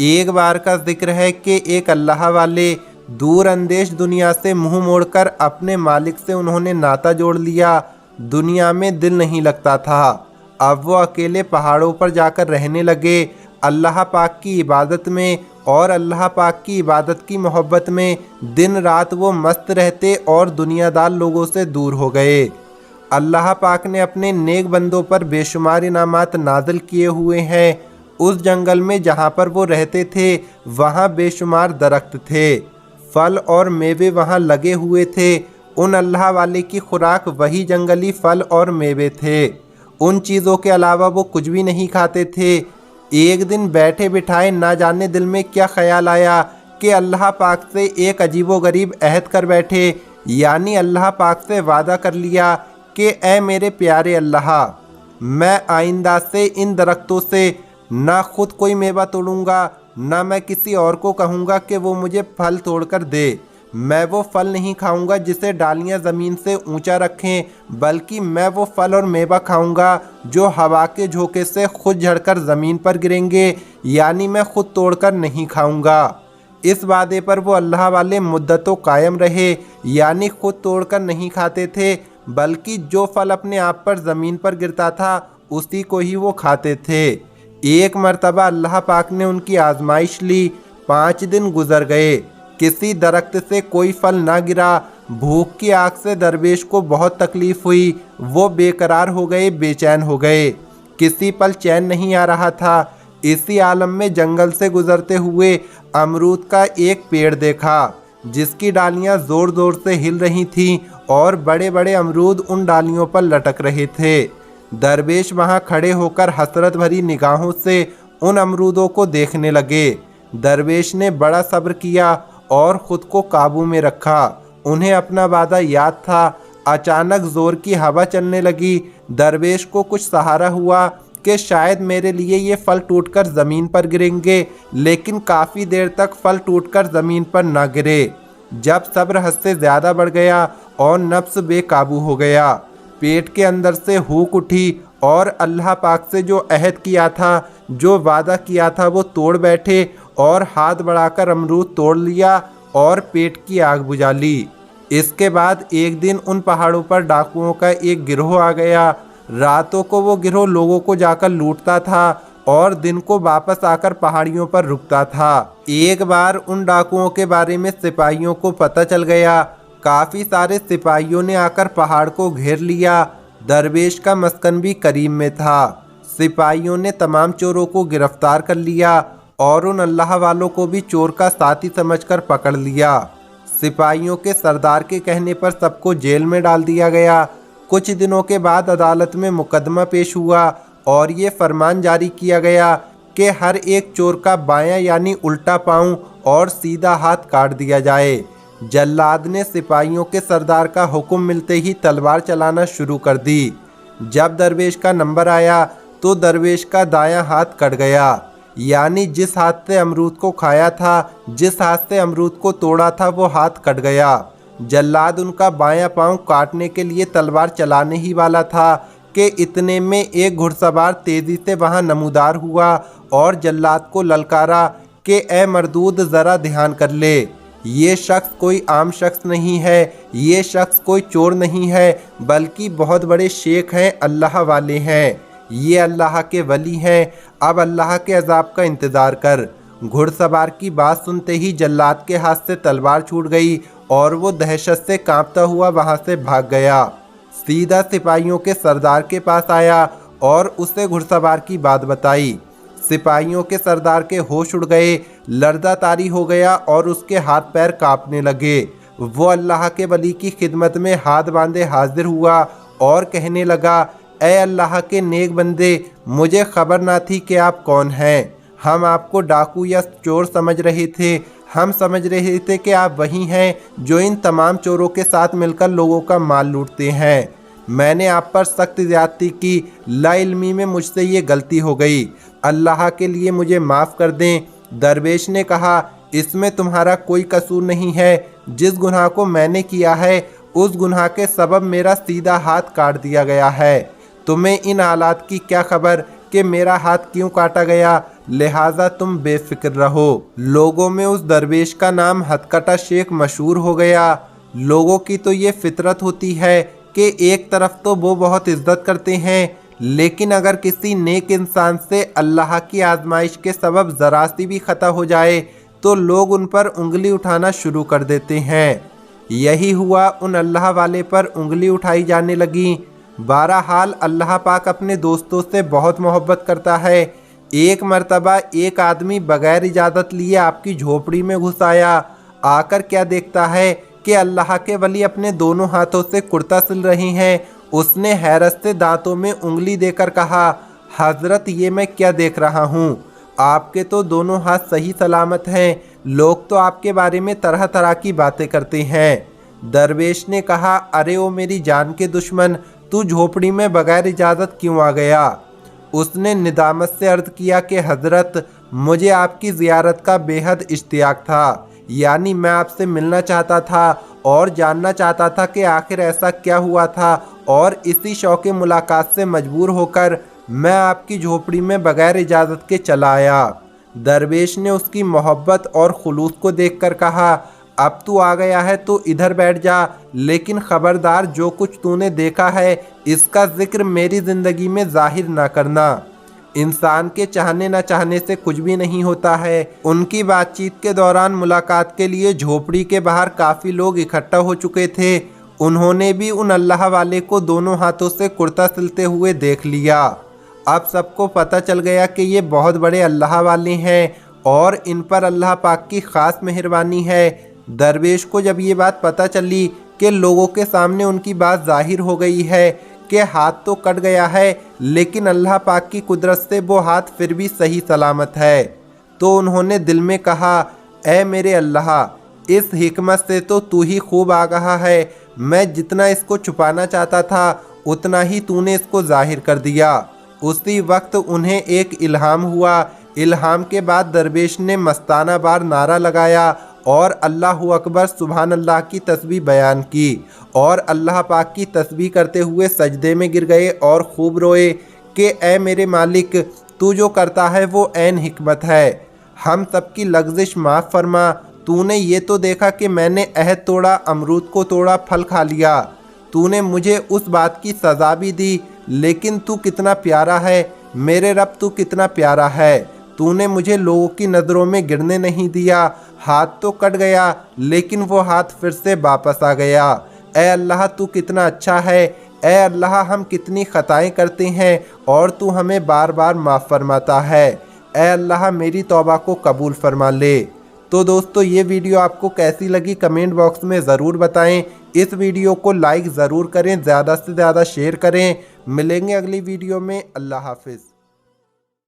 एक बार का जिक्र है कि एक अल्लाह वाले दूर अंदेश दुनिया से मुंह मोड़कर अपने मालिक से उन्होंने नाता जोड़ लिया। दुनिया में दिल नहीं लगता था। अब वो अकेले पहाड़ों पर जाकर रहने लगे, अल्लाह पाक की इबादत में और अल्लाह पाक की इबादत की मोहब्बत में दिन रात वो मस्त रहते और दुनियादार लोगों से दूर हो गए। अल्लाह पाक ने अपने नेक बंदों पर बेशुमार इनामात नाज़िल किए हुए हैं। उस जंगल में जहाँ पर वो रहते थे वहाँ बेशुमार दरख्त थे, फल और मेवे वहाँ लगे हुए थे। उन अल्लाह वाले की खुराक वही जंगली फल और मेवे थे। उन चीज़ों के अलावा वो कुछ भी नहीं खाते थे। एक दिन बैठे बिठाए ना जाने दिल में क्या ख्याल आया कि अल्लाह पाक से एक अजीबोगरीब अहद कर बैठे, यानी अल्लाह पाक से वादा कर लिया कि ए मेरे प्यारे अल्लाह, मैं आइंदा से इन दरख्तों से ना खुद कोई मेवा तोड़ूंगा, ना मैं किसी और को कहूँगा कि वो मुझे फल तोड़कर दे। मैं वो फल नहीं खाऊंगा जिसे डालियाँ ज़मीन से ऊंचा रखें, बल्कि मैं वो फल और मेवा खाऊंगा जो हवा के झोंके से खुद झड़कर ज़मीन पर गिरेंगे, यानी मैं खुद तोड़कर नहीं खाऊंगा। इस वादे पर वो अल्लाह वाले मुद्दतों कायम रहे, यानी खुद तोड़कर नहीं खाते थे, बल्कि जो फल अपने आप पर ज़मीन पर गिरता था उसी को ही वो खाते थे। एक मर्तबा अल्लाह पाक ने उनकी आजमाइश ली। 5 दिन गुजर गए, किसी दरख्त से कोई फल ना गिरा। भूख की आग से दरवेश को बहुत तकलीफ हुई। वो बेकरार हो गए, बेचैन हो गए, किसी पल चैन नहीं आ रहा था। इसी आलम में जंगल से गुजरते हुए अमरूद का एक पेड़ देखा जिसकी डालियां ज़ोर ज़ोर से हिल रही थीं और बड़े बड़े अमरूद उन डालियों पर लटक रहे थे। दरवेश वहां खड़े होकर हसरत भरी निगाहों से उन अमरूदों को देखने लगे। दरवेश ने बड़ा सब्र किया और ख़ुद को काबू में रखा। उन्हें अपना वादा याद था। अचानक ज़ोर की हवा चलने लगी। दरवेश को कुछ सहारा हुआ कि शायद मेरे लिए ये फल टूटकर ज़मीन पर गिरेंगे, लेकिन काफ़ी देर तक फल टूटकर ज़मीन पर ना गिरे। जब सब्र हद से ज़्यादा बढ़ गया और नफ्स बेकाबू हो गया, पेट के अंदर से हूक उठी और अल्लाह पाक से जो अहद किया था, जो वादा किया था, वो तोड़ बैठे और हाथ बढ़ाकर अमरूद तोड़ लिया और पेट की आग बुझा ली। इसके बाद एक दिन उन पहाड़ों पर डाकुओं का एक गिरोह आ गया। रातों को वो गिरोह लोगों को जाकर लूटता था और दिन को वापस आकर पहाड़ियों पर रुकता था। एक बार उन डाकुओं के बारे में सिपाहियों को पता चल गया। काफ़ी सारे सिपाहियों ने आकर पहाड़ को घेर लिया। दरवेश का मस्कन भी करीब में था। सिपाहियों ने तमाम चोरों को गिरफ्तार कर लिया और उन अल्लाह वालों को भी चोर का साथी समझकर पकड़ लिया। सिपाहियों के सरदार के कहने पर सबको जेल में डाल दिया गया। कुछ दिनों के बाद अदालत में मुकदमा पेश हुआ और ये फरमान जारी किया गया कि हर एक चोर का बायां यानी उल्टा पाँव और सीधा हाथ काट दिया जाए। जल्लाद ने सिपाहियों के सरदार का हुक्म मिलते ही तलवार चलाना शुरू कर दी। जब दरवेश का नंबर आया तो दरवेश का दायां हाथ कट गया, यानी जिस हाथ से अमरूद को खाया था, जिस हाथ से अमरूद को तोड़ा था, वो हाथ कट गया। जल्लाद उनका बायां पाँव काटने के लिए तलवार चलाने ही वाला था कि इतने में एक घुड़सवार तेज़ी से वहां नमूदार हुआ और जल्लाद को ललकारा कि ए मरदूद, ज़रा ध्यान कर ले, ये शख्स कोई आम शख्स नहीं है, ये शख्स कोई चोर नहीं है, बल्कि बहुत बड़े शेख हैं, अल्लाह वाले हैं, ये अल्लाह के वली हैं। अब अल्लाह के अजाब का इंतज़ार कर। घुड़सवार की बात सुनते ही जल्लाद के हाथ से तलवार छूट गई और वो दहशत से कांपता हुआ वहाँ से भाग गया। सीधा सिपाहियों के सरदार के पास आया और उसे घुड़सवार की बात बताई। सिपाहियों के सरदार के होश उड़ गए, लर्ज़ा तारी हो गया और उसके हाथ पैर कांपने लगे। वो अल्लाह के वली की खिदमत में हाथ बांधे हाजिर हुआ और कहने लगा, ए अल्लाह के नेक बंदे, मुझे खबर ना थी कि आप कौन हैं। हम आपको डाकू या चोर समझ रहे थे। हम समझ रहे थे कि आप वही हैं जो इन तमाम चोरों के साथ मिलकर लोगों का माल लूटते हैं। मैंने आप पर सख्त ज़्यादती की, लाइल्मी में मुझसे ये गलती हो गई, अल्लाह के लिए मुझे माफ़ कर दें। दरवेश ने कहा, इसमें तुम्हारा कोई कसूर नहीं है। जिस गुनाह को मैंने किया है उस गुनाह के सबब मेरा सीधा हाथ काट दिया गया है। तुम्हें इन हालात की क्या खबर कि मेरा हाथ क्यों काटा गया, लिहाजा तुम बेफिक्र रहो। लोगों में उस दरवेश का नाम हथकटा शेख मशहूर हो गया। लोगों की तो ये फितरत होती है कि एक तरफ तो वो बहुत इज्जत करते हैं, लेकिन अगर किसी नेक इंसान से अल्लाह की आजमाइश के सबब ज़रा सी भी खता हो जाए तो लोग उन पर उंगली उठाना शुरू कर देते हैं। यही हुआ, उन अल्लाह वाले पर उंगली उठाई जाने लगी। बहरहाल अल्लाह पाक अपने दोस्तों से बहुत मोहब्बत करता है। एक मर्तबा एक आदमी बगैर इजाज़त लिए आपकी झोपड़ी में घुस आया। आकर क्या देखता है कि अल्लाह के वली अपने दोनों हाथों से कुर्ता सिल रहे हैं। उसने हैरत से दांतों में उंगली देकर कहा, हजरत ये मैं क्या देख रहा हूँ, आपके तो दोनों हाथ सही सलामत हैं, लोग तो आपके बारे में तरह तरह की बातें करते हैं। दरवेश ने कहा, अरे ओ मेरी जान के दुश्मन, तू झोपड़ी में बगैर इजाज़त क्यों आ गया। उसने निदामत से अर्ज़ किया कि हजरत, मुझे आपकी ज़ियारत का बेहद इश्तियाक था, यानी मैं आपसे मिलना चाहता था और जानना चाहता था कि आखिर ऐसा क्या हुआ था, और इसी शौक़ मुलाकात से मजबूर होकर मैं आपकी झोपड़ी में बगैर इजाज़त के चला आया। दरवेश ने उसकी मोहब्बत और खुलूस को देखकर कहा, अब तू आ गया है तो इधर बैठ जा, लेकिन ख़बरदार जो कुछ तूने देखा है इसका जिक्र मेरी ज़िंदगी में जाहिर ना करना। इंसान के चाहने न चाहने से कुछ भी नहीं होता है। उनकी बातचीत के दौरान मुलाकात के लिए झोपड़ी के बाहर काफ़ी लोग इकट्ठा हो चुके थे। उन्होंने भी उन अल्लाह वाले को दोनों हाथों से कुर्ता सिलते हुए देख लिया। अब सबको पता चल गया कि ये बहुत बड़े अल्लाह वाले हैं और इन पर अल्लाह पाक की ख़ास मेहरबानी है। दरवेश को जब ये बात पता चली कि लोगों के सामने उनकी बात जाहिर हो गई है कि हाथ तो कट गया है, लेकिन अल्लाह पाक की कुदरत से वो हाथ फिर भी सही सलामत है, तो उन्होंने दिल में कहा, ऐ मेरे अल्लाह, इस हिकमत से तो तू ही खूब आगाह है। मैं जितना इसको छुपाना चाहता था उतना ही तूने इसको जाहिर कर दिया। उसी वक्त उन्हें एक इल्हाम हुआ। इल्हाम के बाद दरवेश ने मस्ताना बार नारा लगाया और अल्लाहु अकबर सुभान अल्लाह की तस्बीह बयान की और अल्लाह पाक की तस्बीह करते हुए सजदे में गिर गए और खूब रोए कि ए मेरे मालिक, तू जो करता है वो ऐन हिकमत है, हम सबकी लग़ज़िश माफ़ फरमा। तूने ये तो देखा कि मैंने अहद तोड़ा, अमरूद को तोड़ा, फल खा लिया। तूने मुझे उस बात की सज़ा भी दी, लेकिन तू कितना प्यारा है मेरे रब, तू कितना प्यारा है। तूने मुझे लोगों की नज़रों में गिरने नहीं दिया। हाथ तो कट गया लेकिन वो हाथ फिर से वापस आ गया। ऐ अल्लाह, तू कितना अच्छा है। ऐ अल्लाह, हम कितनी ख़ताएँ करते हैं और तू हमें बार बार माफ़ फरमाता है। ऐ अल्लाह, मेरी तौबा को कबूल फरमा ले। तो दोस्तों, ये वीडियो आपको कैसी लगी कमेंट बॉक्स में ज़रूर बताएं। इस वीडियो को लाइक ज़रूर करें, ज़्यादा से ज़्यादा शेयर करें। मिलेंगे अगली वीडियो में। अल्लाह हाफिज़।